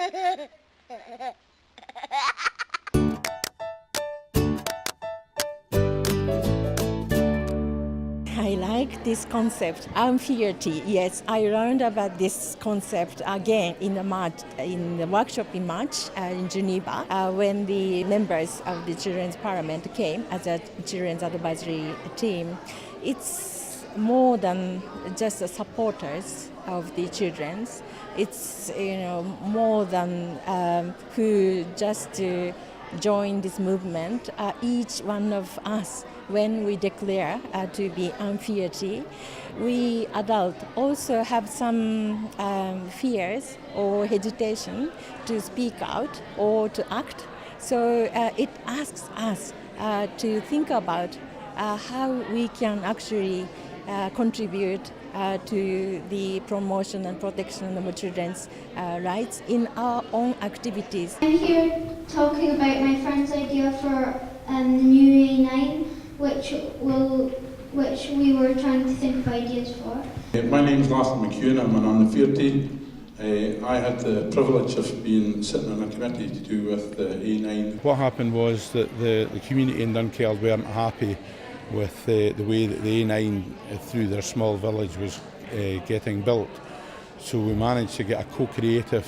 I like this concept, unfearty. Yes, I learned about this concept again in the workshop in March in Geneva when the members of the Children's Parliament came as a Children's Advisory Team. It's more than just the supporters of the children's. It's more than who just join this movement. Each one of us, when we declare to be unfearty, we adults also have some fears or hesitation to speak out or to act. So it asks us to think about how we can actually contribute to the promotion and protection of children's rights in our own activities. I'm here talking about my friend's idea for the new A9, which we were trying to think of ideas for. My name is Lachlan McEwen, I'm an unfearty. I had the privilege of being sitting on a committee to do with the A9. What happened was that the community in Dunkeld weren't happy with the way that the A9 through their small village was getting built. So we managed to get a co-creative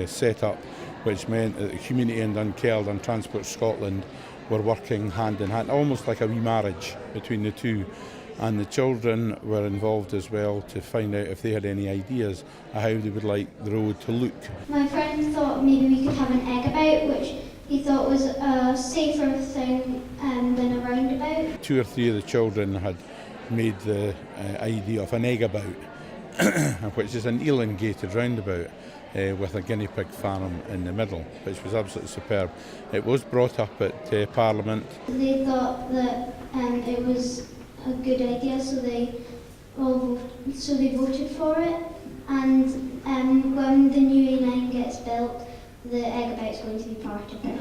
set-up, which meant that the community in Dunkeld and Transport Scotland were working hand in hand, almost like a wee marriage between the two. And the children were involved as well to find out if they had any ideas of how they would like the road to look. My friend thought maybe we could have an egg about, which he thought was a safer thing than a roundabout. 2 or 3 of the children had made the idea of an egg about, which is an elongated roundabout with a guinea pig farm in the middle, which was absolutely superb. It was brought up at Parliament. They thought that it was a good idea, so they voted for it. And when the new A9 gets built, the egg about's going to be part of it.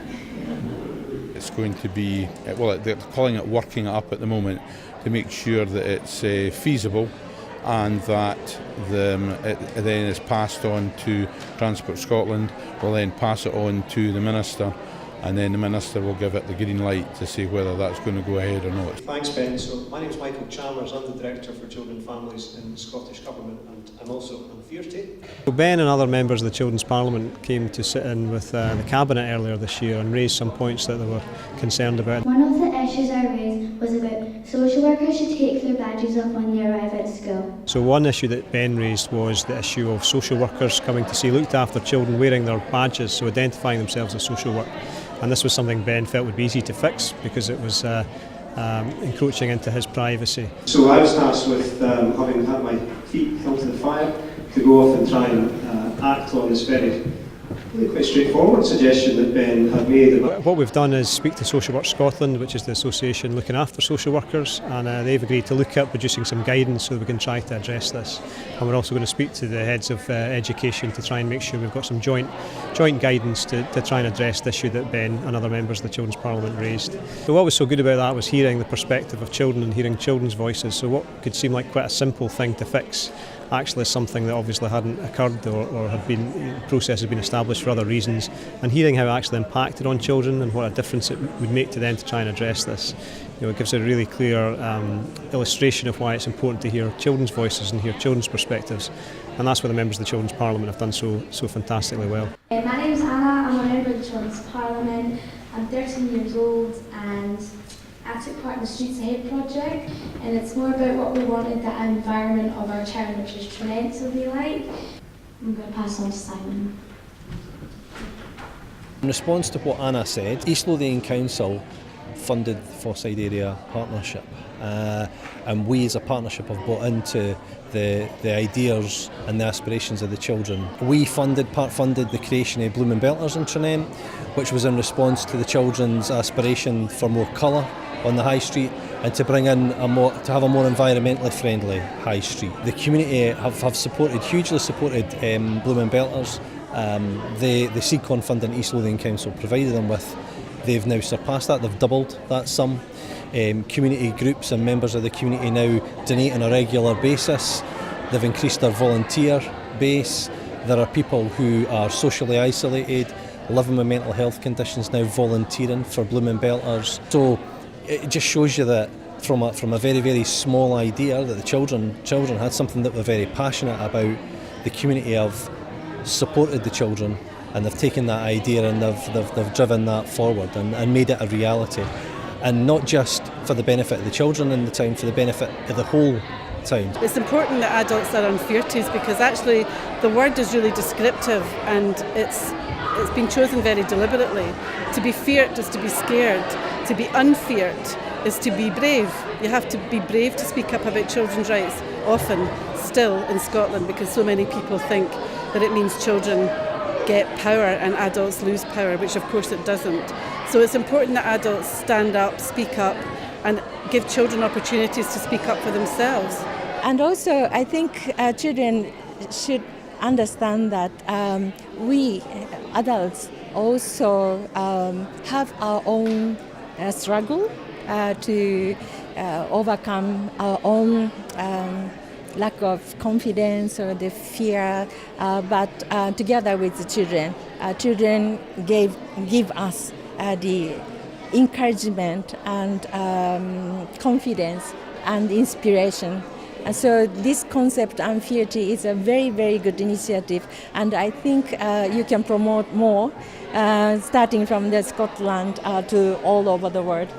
It's going to be, well, they're calling it working it up at the moment to make sure that it's feasible and that it then is passed on to Transport Scotland, will then pass it on to the Minister, and then the Minister will give it the green light to see whether that's going to go ahead or not. Thanks, Ben. So my name is Michael Chalmers. I'm the Director for Children and Families in the Scottish Government, and I'm also unfearty. So Ben and other members of the Children's Parliament came to sit in with the Cabinet earlier this year and raised some points that they were concerned about. One of the issues I raised was about social workers should take their badges off when they arrive at school. So one issue that Ben raised was the issue of social workers coming to see looked after children wearing their badges, so identifying themselves as social work. And this was something Ben felt would be easy to fix because it was encroaching into his privacy. So I was tasked with, having had my feet held to the fire, to go off and try and act on this very quite straightforward suggestion that Ben had made. What we've done is speak to Social Work Scotland, which is the association looking after social workers, and they've agreed to look at producing some guidance so that we can try to address this. And we're also going to speak to the heads of education to try and make sure we've got some joint guidance to try and address the issue that Ben and other members of the Children's Parliament raised. So what was so good about that was hearing the perspective of children and hearing children's voices. So what could seem like quite a simple thing to fix actually is something that obviously hadn't occurred or had been, process had been established for other reasons, and hearing how it actually impacted on children and what a difference it would make to them to try and address this. It gives a really clear illustration of why it's important to hear children's voices and hear children's perspectives, and that's what the members of the Children's Parliament have done so fantastically well. My name's Anna, I'm a member of the Children's Parliament. I'm 13 years old and I took part in the Streets Ahead project, and it's more about what we wanted the environment of our town, which is Trent, to be like. I'm going to pass on to Simon. In response to what Anna said, East Lothian Council funded the Fosside Area Partnership, and we as a partnership have bought into the ideas and the aspirations of the children. We part funded the creation of Blooming Belters in Tranent, which was in response to the children's aspiration for more colour on the high street and to bring in to have a more environmentally friendly high street. The community have hugely supported Blooming Belters. The SEEDCON funding East Lothian Council provided them with, they've now surpassed that, they've doubled that sum. Community groups and members of the community now donate on a regular basis. They've increased their volunteer base. There are people who are socially isolated, living with mental health conditions, now volunteering for Blooming Belters. So it just shows you that from a very, very small idea that the children had something that were very passionate about. The community have supported the children, and they've taken that idea and they've driven that forward and made it a reality. And not just for the benefit of the children in the town, for the benefit of the whole town. It's important that adults are unfearties because actually the word is really descriptive, and it's been chosen very deliberately. To be feared is to be scared. To be unfeared is to be brave. You have to be brave to speak up about children's rights, often still in Scotland, because so many people think that it means children get power and adults lose power, which of course it doesn't. So it's important that adults stand up, speak up, and give children opportunities to speak up for themselves. And also, I think children should understand that we adults also have our own struggle to overcome our own lack of confidence or the fear, but together with the children, children give us the encouragement and confidence and inspiration. And so this concept, Unfearty, is a very, very good initiative, and I think you can promote more, starting from Scotland to all over the world.